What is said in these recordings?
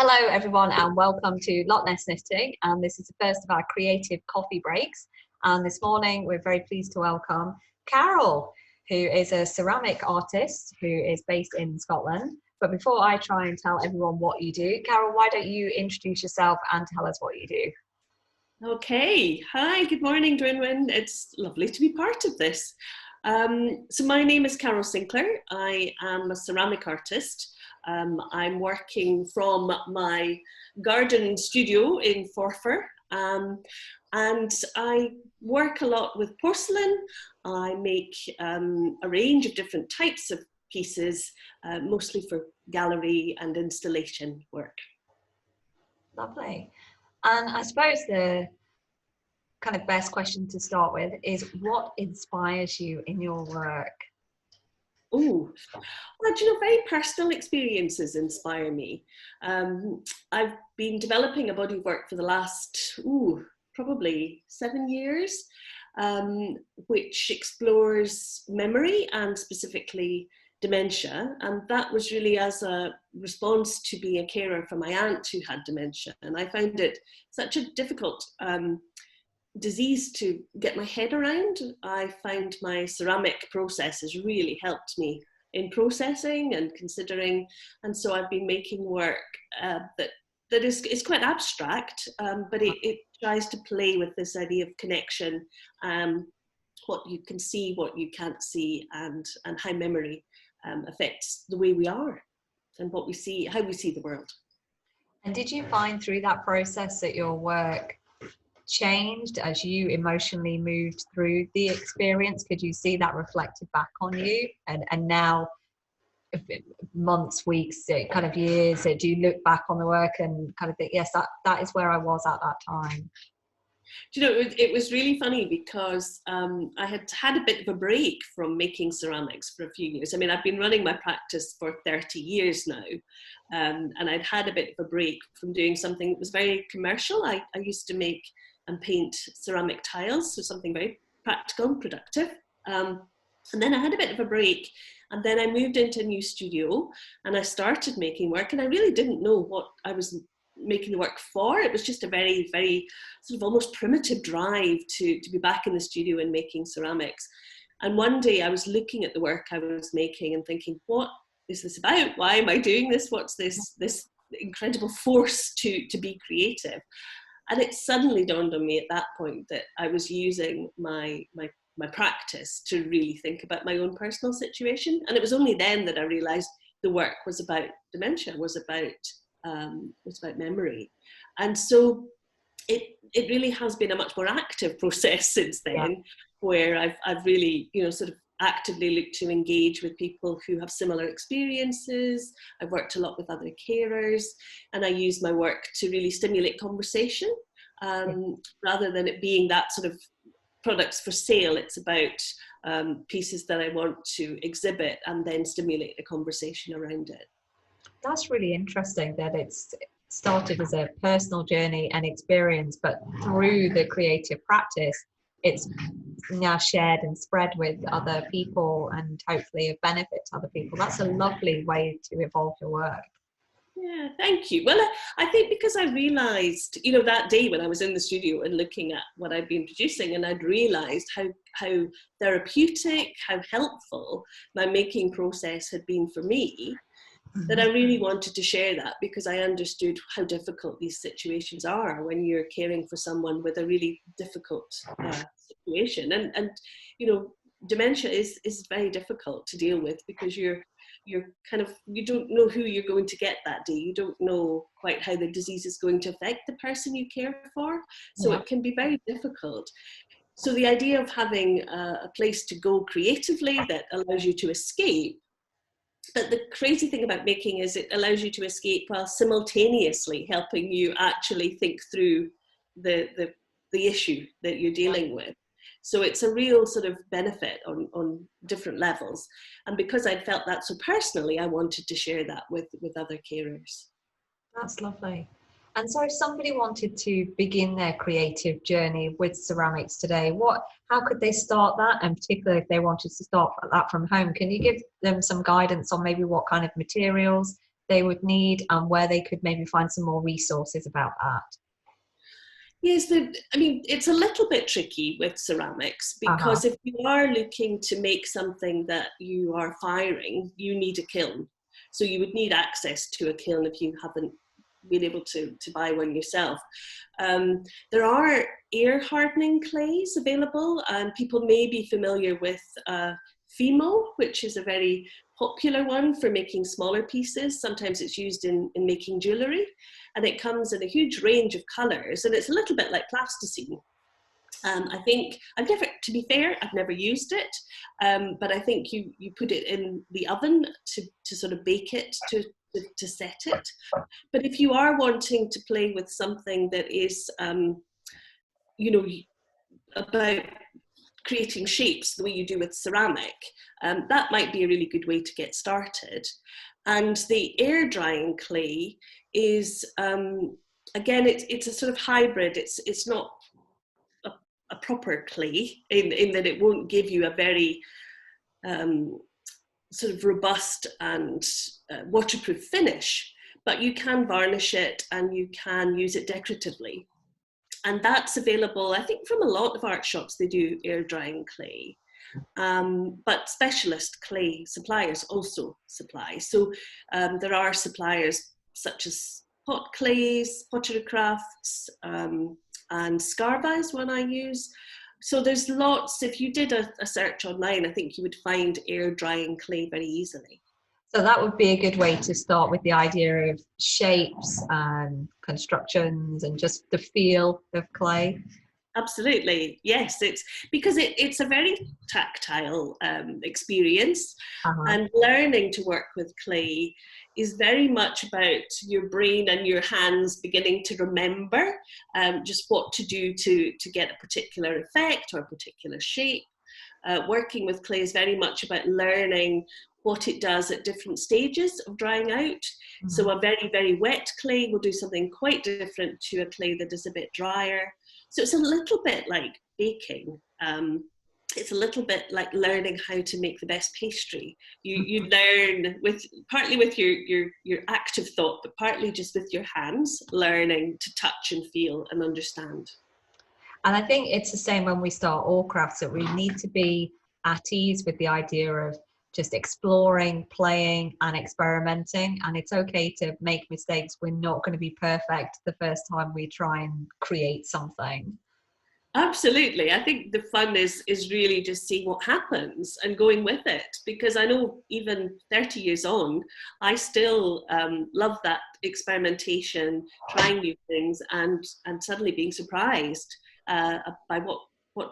Hello everyone and welcome to Loch Ness Knitting, and this is the first of our creative coffee breaks, and this morning we're very pleased to welcome Carol, who is a ceramic artist who is based in Scotland. But before I try and tell everyone what you do, Carol, why don't you introduce yourself and tell us what you do? Okay, hi, good morning Dwynwen. It's lovely to be part of this. So my name is Carol Sinclair. I am a ceramic artist. I'm working from my garden studio in Forfar, and I work a lot with porcelain. I make a range of different types of pieces, mostly for gallery and installation work. Lovely. And I suppose the kind of best question to start with is, what inspires you in your work? Oh, well, very personal experiences inspire me. I've been developing a body of work for the last, probably 7 years, which explores memory and specifically dementia. And that was really as a response to being a carer for my aunt who had dementia. And I found it such a difficult disease to get my head around. I found my ceramic process has really helped me in processing and considering, and so I've been making work that is quite abstract, but it tries to play with this idea of connection, what you can see, what you can't see, and how memory affects the way we are and what we see, how we see the world. And did you find through that process that your work changed as you emotionally moved through the experience? Could you see that reflected back on you? And now, months, weeks, kind of years, do you look back on the work and kind of think, yes, that is where I was at that time? It was really funny because I had a bit of a break from making ceramics for a few years. I mean, I've been running my practice for 30 years now, and I'd had a bit of a break from doing something that was very commercial. I used to make and paint ceramic tiles, so something very practical and productive. And then I had a bit of a break, and then I moved into a new studio and I started making work, and I really didn't know what I was making the work for. It was just a very, very sort of almost primitive drive to be back in the studio and making ceramics. And one day I was looking at the work I was making and thinking, what is this about? Why am I doing this? What's this incredible force to be creative? And it suddenly dawned on me at that point that I was using my practice to really think about my own personal situation. And it was only then that I realized the work was about dementia, was about memory. And so it really has been a much more active process since then, where I've really, sort of actively looked to engage with people who have similar experiences. I've worked a lot with other carers, and I use my work to really stimulate conversation, rather than it being that sort of products for sale. It's about pieces that I want to exhibit and then stimulate a conversation around it. That's really interesting that it's started as a personal journey and experience, but through the creative practice, it's now shared and spread with other people and hopefully a benefit to other people. That's a lovely way to evolve your work. Yeah, thank you. Well, I think because I realised, that day when I was in the studio and looking at what I'd been producing, and I'd realised how therapeutic, how helpful my making process had been for me, that I really wanted to share that, because I understood how difficult these situations are when you're caring for someone with a really difficult situation. And dementia is very difficult to deal with, because you don't know who you're going to get that day. You don't know quite how the disease is going to affect the person you care for. So it can be very difficult. So the idea of having a place to go creatively that allows you to escape. But the crazy thing about making is it allows you to escape while simultaneously helping you actually think through the issue that you're dealing with. So it's a real sort of benefit on different levels. And because I'd felt that so personally, I wanted to share that with other carers. That's lovely. And so if somebody wanted to begin their creative journey with ceramics today, how could they start that? And particularly if they wanted to start that from home, can you give them some guidance on maybe what kind of materials they would need, and where they could maybe find some more resources about that? Yes, I mean, it's a little bit tricky with ceramics, because if you are looking to make something that you are firing, you need a kiln. So you would need access to a kiln if you haven't been able to buy one yourself. There are air hardening clays available, and people may be familiar with Fimo, which is a very popular one for making smaller pieces. Sometimes it's used in making jewellery, and it comes in a huge range of colours, and it's a little bit like plasticine. I think, to be fair, I've never used it, but I think you put it in the oven to sort of bake it, to set it. But if you are wanting to play with something that is, you know, about creating shapes the way you do with ceramic, that might be a really good way to get started. And the air drying clay is, again, it's a sort of hybrid. It's not a proper clay in that it won't give you a very sort of robust and waterproof finish, but you can varnish it and you can use it decoratively. And that's available, I think, from a lot of art shops. They do air drying clay, but specialist clay suppliers also supply. So there are suppliers such as Pot Clays, Pottery Crafts, and Scarva is one I use. So there's lots. If you did a search online, I think you would find air drying clay very easily. So that would be a good way to start with the idea of shapes and constructions and just the feel of clay. Absolutely, yes. It's because it's a very tactile experience, and learning to work with clay is very much about your brain and your hands beginning to remember just what to do to get a particular effect or a particular shape. Working with clay is very much about learning what it does at different stages of drying out. So a very, very wet clay will do something quite different to a clay that is a bit drier. So it's a little bit like baking. It's a little bit like learning how to make the best pastry. You learn partly with your active thought, but partly just with your hands, learning to touch and feel and understand. And I think it's the same when we start all crafts, that we need to be at ease with the idea of just exploring, playing and experimenting. And it's okay to make mistakes. We're not going to be perfect the first time we try and create something. Absolutely. I think the fun is really just seeing what happens and going with it, because I know even 30 years on, I still love that experimentation, trying new things and suddenly being surprised by what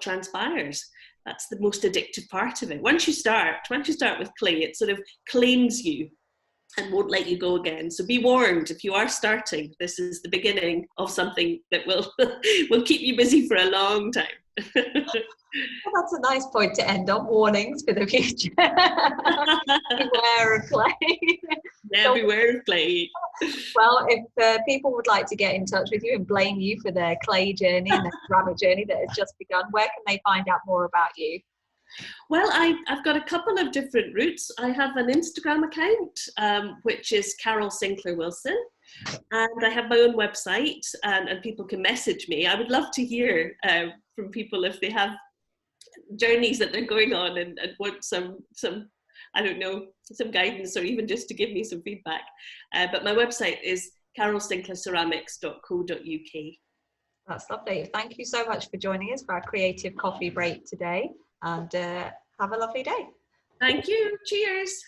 transpires. That's the most addictive part of it. Once you start with clay, it sort of claims you and won't let you go again. So be warned, if you are starting, this is the beginning of something that will will keep you busy for a long time. Well, that's a nice point to end on. Warnings for the future. Beware of clay. Yeah, beware of clay. Well, if people would like to get in touch with you and blame you for their clay journey and their ceramic journey that has just begun, where can they find out more about you? Well, I've got a couple of different routes. I have an Instagram account, which is Carol Sinclair Wilson, and I have my own website, and people can message me. I would love to hear from people if they have journeys that they're going on and want some I don't know, some guidance, or even just to give me some feedback. But my website is carolsinclairceramics.co.uk. That's lovely. Thank you so much for joining us for our creative coffee break today, and have a lovely day. Thank you. Cheers.